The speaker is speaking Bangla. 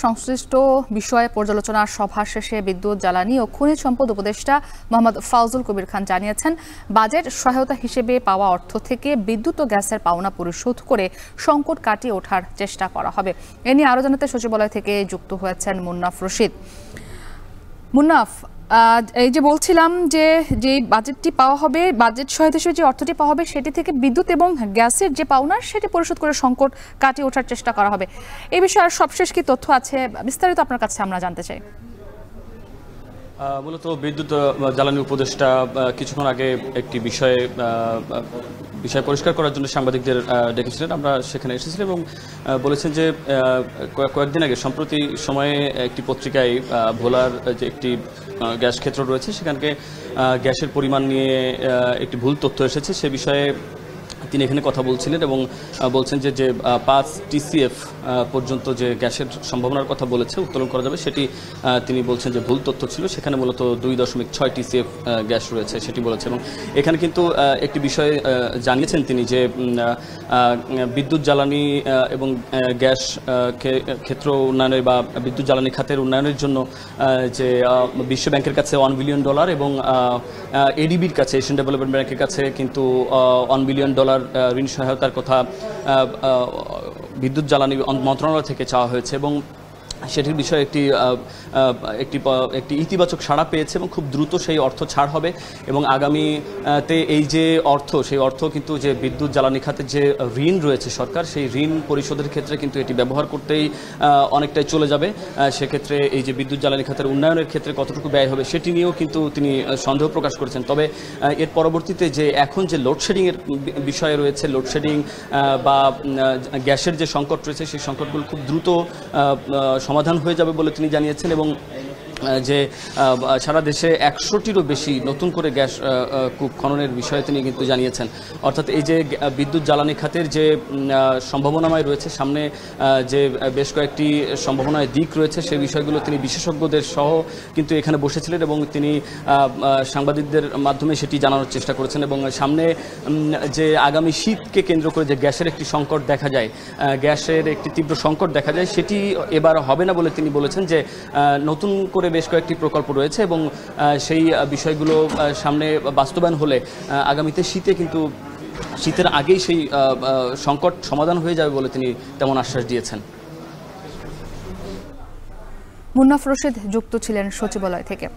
সংশ্লিষ্ট বিষয়ে পর্যালোচনা সভা শেষে বিদ্যুৎ, জ্বালানি ও খনিজ সম্পদ উপদেষ্টা মোহাম্মদ ফাউজুল কবির খান জানিয়েছেন, বাজেট সহায়তা হিসেবে পাওয়া অর্থ থেকে বিদ্যুৎ ও গ্যাসের পাওনা পরিশোধ করে সংকট কাটিয়ে ওঠার চেষ্টা করা হবে। এ নিয়ে আরও জানাতে সচিবালয় থেকে যুক্ত হয়েছেন মুন্নাফ রশিদ। মুন্নাফ, এই যে বলছিলাম যে বাজেটটি পাওয়া হবে, বাজেট সহায়তা হিসেবে যে অর্থটি পাওয়া হবে সেটি থেকে বিদ্যুৎ এবং গ্যাসের যে পাওনা সেটি পরিশোধ করে সংকট কাটিয়ে ওঠার চেষ্টা করা হবে। এই বিষয়ে সবশেষ কি তথ্য আছে, বিস্তারিত আপনার কাছে আমরা জানতে চাই। মূলত বিদ্যুৎ জ্বালানি উপদেষ্টা কিছুক্ষণ আগে একটি বিষয় পরিষ্কার করার জন্য সাংবাদিকদের ডেকেছিলেন। আমরা সেখানে এসেছিলাম এবং বলেছেন যে কয়েকদিন আগে সম্প্রতি সময়ে একটি পত্রিকায় ভোলার যে একটি গ্যাস ক্ষেত্র রয়েছে সেখানকে গ্যাসের পরিমাণ নিয়ে একটি ভুল তথ্য এসেছে। সে বিষয়ে তিনি এখানে কথা বলছিলেন এবং বলছেন যে 5 TCF পর্যন্ত যে গ্যাসের সম্ভাবনার কথা বলেছে উত্তোলন করা যাবে, সেটি তিনি বলছেন যে ভুল তথ্য ছিল। সেখানে মূলত 2.6 TCF গ্যাস রয়েছে সেটি বলেছে। এবং এখানে কিন্তু একটি বিষয় জানিয়েছেন তিনি যে বিদ্যুৎ জ্বালানি এবং গ্যাস ক্ষেত্র উন্নয়নের বা বিদ্যুৎ জ্বালানি খাতের উন্নয়নের জন্য যে বিশ্ব ব্যাংকের কাছে $1 বিলিয়ন এবং এডিবির কাছে, এশিয়ান ডেভেলপমেন্ট ব্যাংকের কাছে কিন্তু $1 বিলিয়ন ঋণ সহায়তার কথা বিদ্যুৎ জ্বালানি মন্ত্রণালয় থেকে চাওয়া হয়েছে এবং সেটির বিষয়ে একটি ইতিবাচক সাড়া পেয়েছে এবং খুব দ্রুত সেই অর্থ ছাড় হবে এবং আগামীতে এই যে অর্থ, সেই অর্থ কিন্তু যে বিদ্যুৎ জ্বালানি খাতে যে ঋণ রয়েছে সরকার, সেই ঋণ পরিশোধের ক্ষেত্রে কিন্তু এটি ব্যবহার করতেই অনেকটাই চলে যাবে। সেক্ষেত্রে এই যে বিদ্যুৎ জ্বালানি খাতের উন্নয়নের ক্ষেত্রে কতটুকু ব্যয় হবে সেটি নিয়েও কিন্তু তিনি সন্দেহ প্রকাশ করেছেন। তবে এর পরবর্তীতে যে এখন যে লোডশেডিংয়ের বিষয়ে রয়েছে, লোডশেডিং বা গ্যাসের যে সংকট রয়েছে সেই সংকটগুলো খুব দ্রুত সমাধান হয়ে যাবে বলে তিনি জানিয়েছেন এবং যে সারা দেশে 100টিরও বেশি নতুন করে গ্যাস কূপ খননের বিষয়ে তিনি কিন্তু জানিয়েছেন। অর্থাৎ এই যে বিদ্যুৎ জ্বালানি খাতের যে সম্ভাবনাময় রয়েছে, সামনে যে বেশ কয়েকটি সম্ভাবনায় দিক রয়েছে, সেই বিষয়গুলো তিনি বিশেষজ্ঞদের সহ কিন্তু এখানে বসেছিলেন এবং তিনি সাংবাদিকদের মাধ্যমে সেটি জানানোর চেষ্টা করেছেন। এবং সামনে যে আগামী শীতকে কেন্দ্র করে যে গ্যাসের একটি সংকট দেখা যায়, গ্যাসের একটি তীব্র সংকট দেখা যায়, সেটি এবার হবে না বলে তিনি বলেছেন যে নতুন করে বেশ কয়েকটি প্রকল্প রয়েছে এবং সেই বিষয়গুলো সামনে বাস্তবায়ন হলে আগামীতে শীতের আগেই সেই সংকট সমাধান হয়ে যাবে বলে তিনি তেমন আশ্বাস দিয়েছেন। মুন্নাফ রশিদ যুক্ত ছিলেন সচিবালয় থেকে।